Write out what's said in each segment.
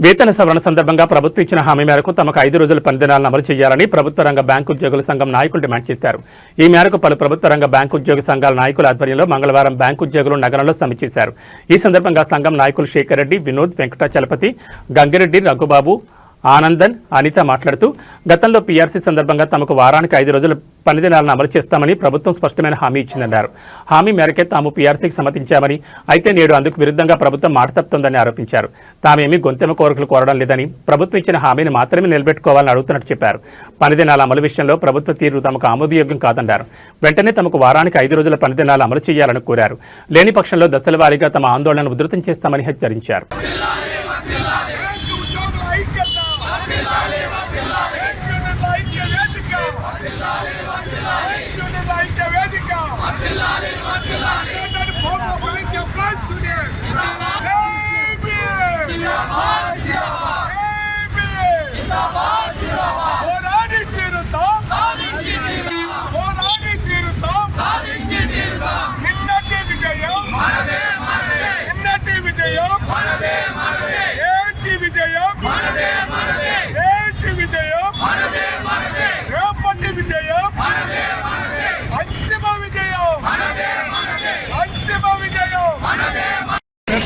వేతన సవరణ సందర్భంగా ప్రభుత్వం ఇచ్చిన హామీ మేరకు తమకు 5 రోజుల పనిదినాలను అమలు చేయాలని ప్రభుత్వ రంగ బ్యాంకు ఉద్యోగుల సంఘం నాయకులు డిమాండ్ చేశారు. ఈ మేరకు పలు ప్రభుత్వ రంగ బ్యాంకు ఉద్యోగ సంఘాల నాయకుల ఆధ్వర్యంలో మంగళవారం బ్యాంకు ఉద్యోగులు నగరంలో సమ్మె చేశారు. ఈ సందర్భంగా సంఘం నాయకులు శేఖర్ రెడ్డి, వినోద్, వెంకటాచలపతి, గంగిరెడ్డి, రఘుబాబు, ఆనందన్, అనిత మాట్లాడుతూ గతంలో పీఆర్సీ సందర్భంగా తమకు వారానికి 5 రోజుల పనిదినాలను అమలు చేస్తామని ప్రభుత్వం స్పష్టమైన హామీ ఇచ్చిందన్నారు. హామీ మేరకే తాము పీఆర్సీకి సమ్మతించామని, అయితే నేడు అందుకు విరుద్ధంగా ప్రభుత్వం మాట తప్పుతోందని ఆరోపించారు. తామేమీ గొంతెమ కోరికలు కోరడం లేదని, ప్రభుత్వం ఇచ్చిన హామీని మాత్రమే నిలబెట్టుకోవాలని అడుగుతున్నట్టు చెప్పారు. పనిదినాల అమలు విషయంలో ప్రభుత్వ తీరు తమకు ఆమోదయోగ్యం కాదన్నారు. వెంటనే తమకు వారానికి 5 రోజుల పనిదినాలు అమలు చేయాలని కోరారు. లేని పక్షంలో దశల వారీగా తమ ఆందోళనను ఉధృతం చేస్తామని హెచ్చరించారు.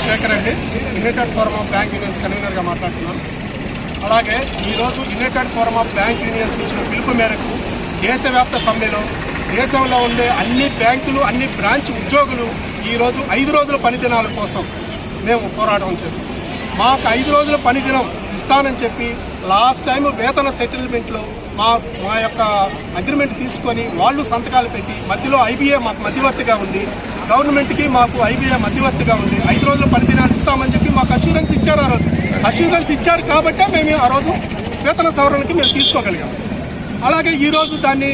Shekhar Reddy, united forum of bank unions కన్వీనర్గా మాట్లాడుతున్నాను. అలాగే ఈరోజు united forum of bank unions ఇచ్చిన పిలుపు మేరకు దేశవ్యాప్త సమ్మెలో దేశంలో ఉండే అన్ని బ్యాంకులు, అన్ని బ్రాంచ్ ఉద్యోగులు ఈరోజు 5 రోజుల పనిదినాల కోసం మేము పోరాటం చేస్తాం. మాకు 5 రోజుల పనిదినం ఇస్తానని చెప్పి లాస్ట్ టైం వేతన సెటిల్మెంట్లో మా యొక్క అగ్రిమెంట్ తీసుకొని వాళ్ళు సంతకాలు పెట్టి మధ్యలో ఐబీఏ మాకు మధ్యవర్తిగా ఉంది, గవర్నమెంట్కి మాకు ఐబీఏ మధ్యవర్తిగా ఉంది. 5 రోజుల పనిదినాలు ఇస్తామని చెప్పి మాకు అష్యూరెన్స్ ఇచ్చారు. ఆ రోజు అష్యూరెన్స్ ఇచ్చారు కాబట్టే మేము ఆ రోజు వేతన సవరణకి మేము తీసుకోగలిగాం. అలాగే ఈరోజు దాన్ని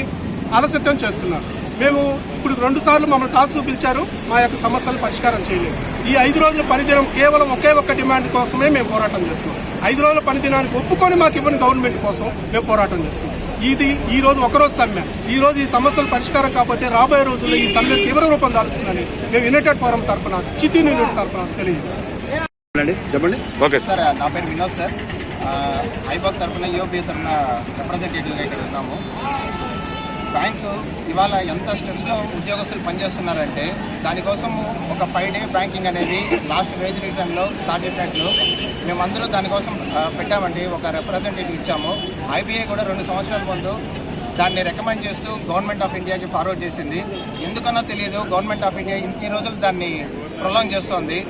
ఆలస్యం చేస్తున్నారు. మేము ఇప్పుడు 2 సార్లు మమ్మల్ని టాక్స్ పిలిచారు, మా యొక్క సమస్యలు పరిష్కారం చేయలేదు. ఈ 5 రోజుల పనిదినం కేవలం ఒకే ఒక్క డిమాండ్ కోసమే మేము పోరాటం చేస్తున్నాం. 5 రోజుల పనిదినానికి ఒప్పుకొని మాకు ఇవ్వని గవర్నమెంట్ కోసం మేము పోరాటం చేస్తున్నాం. ఇది ఈ రోజు ఒకరోజు సమ్మె. ఈ రోజు ఈ సమస్యలు పరిష్కారం కాకపోతే రాబోయే రోజుల్లో ఈ సమ్మె తీవ్ర రూపం దాల్స్తుందని మేము యునైటెడ్ ఫోరం తరఫున, చిత్తూరు యూనిట్ తరఫున తెలియజేస్తాం. సార్, నా పేరు వినోద్ సార్. ఐబాక్ తరఫున, యూపీ తరఫున రిప్రజెంటేటివ్గా ఇక్కడ ఉన్నాము. బ్యాంకు ఇవాళ ఎంత స్ట్రెస్లో ఉద్యోగస్తులు పనిచేస్తున్నారంటే దానికోసం ఒక 5 డే బ్యాంకింగ్ అనేది లాస్ట్ వేజ్ రిటర్న్లో స్టార్ట్ చేసినట్లు మేమందరూ దానికోసం పెట్టామండి. ఒక రిప్రజెంటేటివ్ ఇచ్చాము. ఐబీఐ కూడా 2 సంవత్సరాల ముందు దాన్ని రికమెండ్ చేస్తూ గవర్నమెంట్ ఆఫ్ ఇండియాకి ఫార్వర్డ్ చేసింది. ఎందుకన్నా తెలియదు, గవర్నమెంట్ ఆఫ్ ఇండియా ఇన్ని రోజులు దాన్ని ప్రొలాంగ్ చేస్తోంది.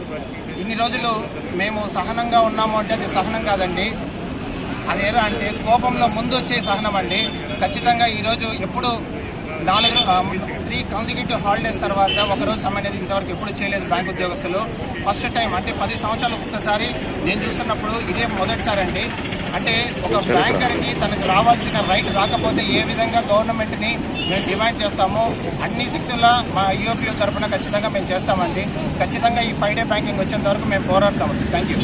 ఇన్ని రోజులు మేము సహనంగా ఉన్నాము అంటే అది సహనం కాదండి, అదేరా అంటే కోపంలో ముందు వచ్చే సహనం అండి. ఖచ్చితంగా ఈరోజు ఎప్పుడు 3 కాన్సిక్యూటివ్ హాలిడేస్ తర్వాత ఒకరోజు సమ్మె అనేది ఇంతవరకు ఎప్పుడు చేయలేదు బ్యాంక్ ఉద్యోగస్తులు. ఫస్ట్ టైం అంటే 10 సంవత్సరాలకు ఒక్కసారి నేను చూస్తున్నప్పుడు ఇదే మొదటిసారి అండి. అంటే ఒక బ్యాంకర్కి తనకు రావాల్సిన రైట్ రాకపోతే ఏ విధంగా గవర్నమెంట్ని మేము డిమాండ్ చేస్తామో అన్ని శక్తుల మా యూపీఓ తరఫున ఖచ్చితంగా మేము చేస్తామండి. ఖచ్చితంగా ఈ 5 డే బ్యాంకింగ్ వచ్చేంత వరకు మేము పోరాడతామండి. Thank you.